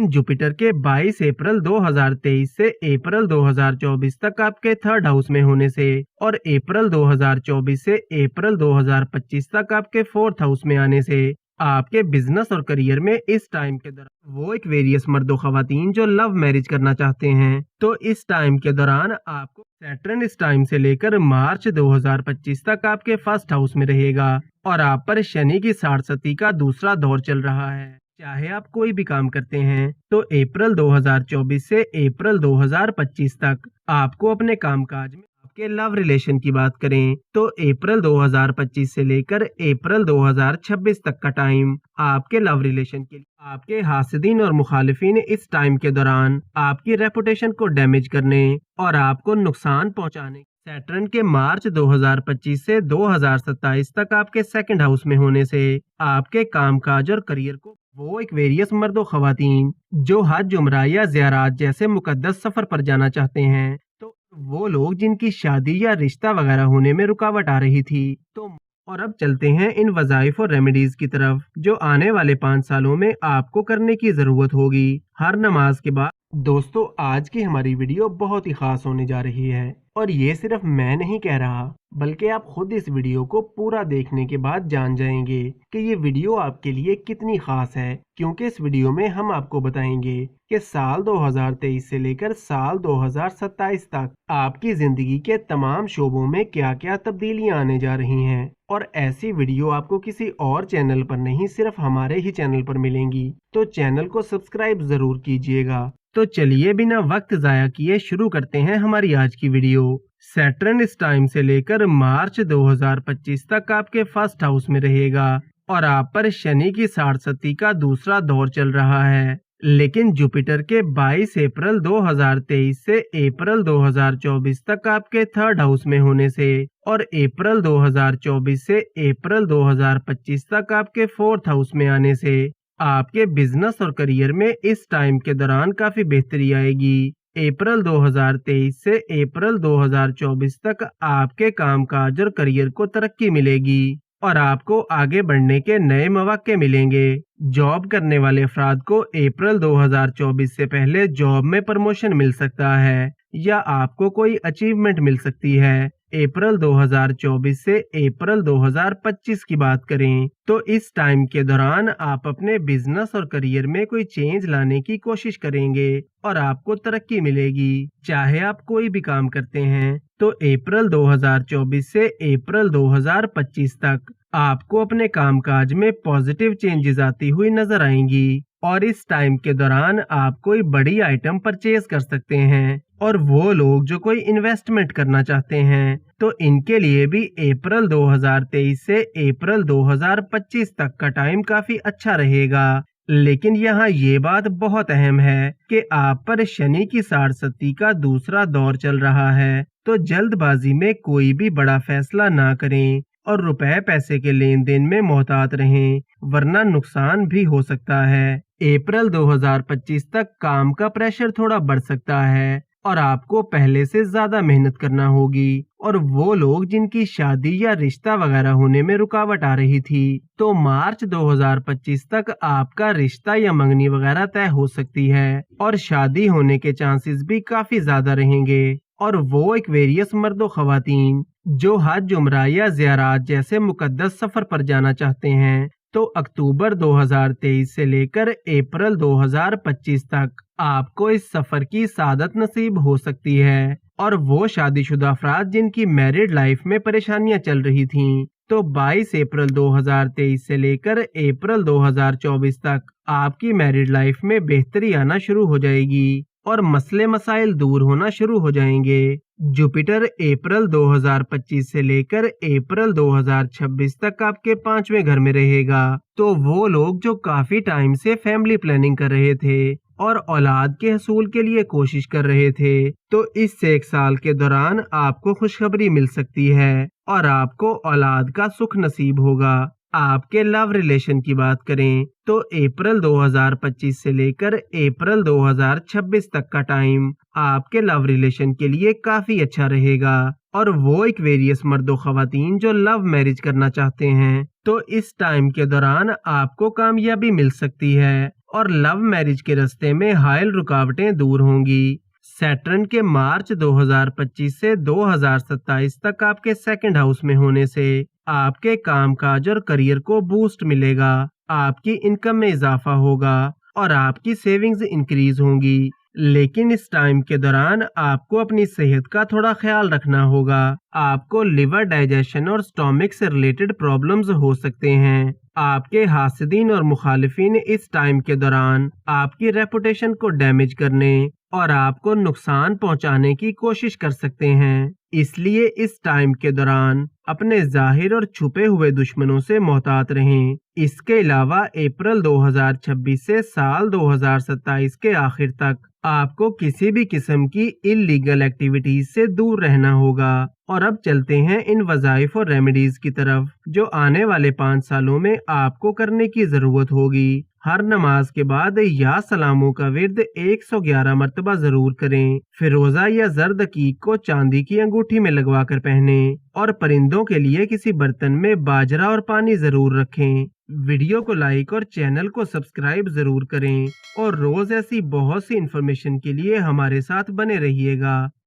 Jupiter के 22 अप्रैल 2023 से अप्रैल 2024 तक आपके थर्ड हाउस में होने से और अप्रैल 2024 से अप्रैल 2025 तक आपके फोर्थ हाउस में आने से आपके बिजनेस और करियर में इस टाइम के दौरान वो एक वेरियस मर्दों खवातीन जो लव मैरिज करना चाहते हैं, तो इस टाइम के दौरान आपको सैटर्न इस टाइम से लेकर मार्च 2025 तक आपके फर्स्ट हाउस में रहेगा और आप पर शनि की साढ़सती का दूसरा दौर चल रहा है। चाहे आप कोई भी काम करते हैं तो अप्रैल 2024 से अप्रैल 2025 तक आपको अपने कामकाज में आपके लव रिलेशन की बात करें तो अप्रैल 2025 से लेकर अप्रैल 2026 तक का टाइम आपके लव रिलेशन के लिए आपके हासिदीन और मुखालिफिन इस टाइम के दौरान आपकी रेपुटेशन को डैमेज करने और आपको नुकसान पहुंचाने सैटर्न के मार्च 2025 से 2027 तक आपके सेकंड हाउस में होने से आपके कामकाज और करियर को वो एक वेरियस मर्दों खवातीन जो हज उम्रा या ज़ियारत जैसे मुकद्दस सफर पर जाना चाहते हैं, तो वो लोग जिनकी शादी या रिश्ता वगैरह होने में रुकावट आ रही थी, तो और अब चलते हैं इन वज़ाइफ और रेमेडीज की तरफ जो आने वाले 5 सालों में आपको करने की जरूरत होगी हर नमाज के बाद। दोस्तों, आज की हमारी वीडियो बहुत ही खास होने जा रही है और ये सिर्फ मैं नहीं कह रहा, बल्कि आप खुद इस वीडियो को पूरा देखने के बाद जान जाएंगे कि ये वीडियो आपके लिए कितनी खास है, क्योंकि इस वीडियो में हम आपको बताएंगे कि साल 2023 से लेकर साल 2027 तक आपकी जिंदगी के तमाम शोबों में क्या क्या तब्दीलियां आने जा रही हैं और ऐसी वीडियो आपको किसी और चैनल पर नहीं सिर्फ हमारे ही चैनल पर मिलेंगी, तो चैनल को सब्सक्राइब जरूर कीजिएगा। तो चलिए बिना वक्त जाया किए शुरू करते हैं हमारी आज की वीडियो। सैटर्न इस टाइम से लेकर मार्च 2025 तक आपके फर्स्ट हाउस में रहेगा और आप पर शनि की साढ़सती का दूसरा दौर चल रहा है, लेकिन जुपिटर के 22 अप्रैल 2023 से अप्रैल 2024 तक आपके थर्ड हाउस में होने से और अप्रैल 2024 से अप्रैल 2025 तक आपके फोर्थ हाउस में आने से आपके बिजनेस और करियर में इस टाइम के दौरान काफी बेहतरी आएगी। अप्रैल 2023 से अप्रैल 2024 तक आपके कामकाज और करियर को तरक्की मिलेगी और आपको आगे बढ़ने के नए मौके मिलेंगे। जॉब करने वाले अफराद को अप्रैल 2024 से पहले जॉब में प्रमोशन मिल सकता है या आपको कोई अचीवमेंट मिल सकती है। अप्रैल 2024 से अप्रैल 2025 की बात करें तो इस टाइम के दौरान आप अपने बिजनेस और करियर में कोई चेंज लाने की कोशिश करेंगे और आपको तरक्की मिलेगी। चाहे आप कोई भी काम करते हैं तो अप्रैल 2024 से अप्रैल 2025 तक आपको अपने कामकाज में पॉजिटिव चेंजेस आती हुई नजर आएंगी और इस टाइम के दौरान आप कोई बड़ी आइटम परचेज कर सकते हैं और वो लोग जो कोई इन्वेस्टमेंट करना चाहते हैं तो इनके लिए भी अप्रैल 2023 से अप्रैल 2025 तक का टाइम काफी अच्छा रहेगा। लेकिन यहाँ ये बात बहुत अहम है कि आप पर शनि की साढ़सती का दूसरा दौर चल रहा है, तो जल्दबाजी में कोई भी बड़ा फैसला ना करें और रुपए पैसे के लेन देन में मोहतात रहें, वरना नुकसान भी हो सकता है। अप्रैल 2025 तक काम का प्रेशर थोड़ा बढ़ सकता है और आपको पहले से ज्यादा मेहनत करना होगी और वो लोग जिनकी शादी या रिश्ता वगैरह होने में रुकावट आ रही थी, तो मार्च 2025 तक आपका रिश्ता या मंगनी वगैरह तय हो सकती है और शादी होने के चांसेस भी काफी ज्यादा रहेंगे और वो एक वेरियस मर्दों खवातीन जो हज उम्रा या ज़ियारत जैसे मुकद्दस सफर पर जाना चाहते हैं, तो अक्टूबर 2023 से लेकर अप्रैल 2025 तक आपको इस सफर की सादत नसीब हो सकती है और वो शादीशुदा अफराद जिनकी मैरिड लाइफ में परेशानियां चल रही थीं, तो 22 अप्रैल 2023 से लेकर अप्रैल 2024 तक आपकी मैरिड लाइफ में बेहतरी आना शुरू हो जाएगी और मसले मसाइल दूर होना शुरू हो जाएंगे। जुपिटर अप्रैल 2025 से लेकर अप्रैल 2026 तक आपके 5वें घर में रहेगा, तो वो लोग जो काफी टाइम से फैमिली प्लानिंग कर रहे थे और औलाद के हसूल के लिए कोशिश कर रहे थे, तो इस 1 साल के दौरान आपको खुशखबरी मिल सकती है और आपको औलाद का सुख नसीब होगा। आपके लव रिलेशन की बात करें तो अप्रैल 2025 से लेकर अप्रैल 2026 तक का टाइम आपके लव रिलेशन के लिए काफी अच्छा रहेगा और वो एक वेरियस मर्दों खवातीन जो लव मैरिज करना चाहते हैं, तो इस टाइम के दौरान आपको कामयाबी मिल सकती है اور لو میرج کے راستے میں حائل رکاوٹیں دور ہوں گی۔ سیٹرن کے مارچ 2025 سے 2027 تک آپ کے سیکنڈ ہاؤس میں ہونے سے آپ کے کام کاج اور کریئر کو بوسٹ ملے گا، آپ کی انکم میں اضافہ ہوگا اور آپ کی سیونگز انکریز ہوں گی۔ لیکن اس ٹائم کے دوران آپ کو اپنی صحت کا تھوڑا خیال رکھنا ہوگا۔ آپ کو لیور، ڈائجیشن اور سٹومک سے ریلیٹڈ پرابلمز ہو سکتے ہیں۔ آپ کے حاسدین اور مخالفین اس ٹائم کے دوران آپ کی ریپوٹیشن کو ڈیمیج کرنے اور آپ کو نقصان پہنچانے کی کوشش کر سکتے ہیں، اس لیے اس ٹائم کے دوران اپنے ظاہر اور چھپے ہوئے دشمنوں سے محتاط رہیں۔ اس کے علاوہ اپریل 2026 سے سال 2027 کے آخر تک آپ کو کسی بھی قسم کی اللیگل ایکٹیویٹیز سے دور رہنا ہوگا۔ اور اب چلتے ہیں ان وظائف اور ریمیڈیز کی طرف جو آنے والے 5 سالوں میں آپ کو کرنے کی ضرورت ہوگی۔ ہر نماز کے بعد یا سلاموں کا ورد 111 مرتبہ ضرور کریں۔ فیروزہ یا زرد عقیق کو چاندی کی انگوٹھی میں لگوا کر پہنیں اور پرندوں کے لیے کسی برتن میں باجرہ اور پانی ضرور رکھیں۔ ویڈیو کو لائک اور چینل کو سبسکرائب ضرور کریں اور روز ایسی بہت سی انفارمیشن کے لیے ہمارے ساتھ بنے رہیے گا۔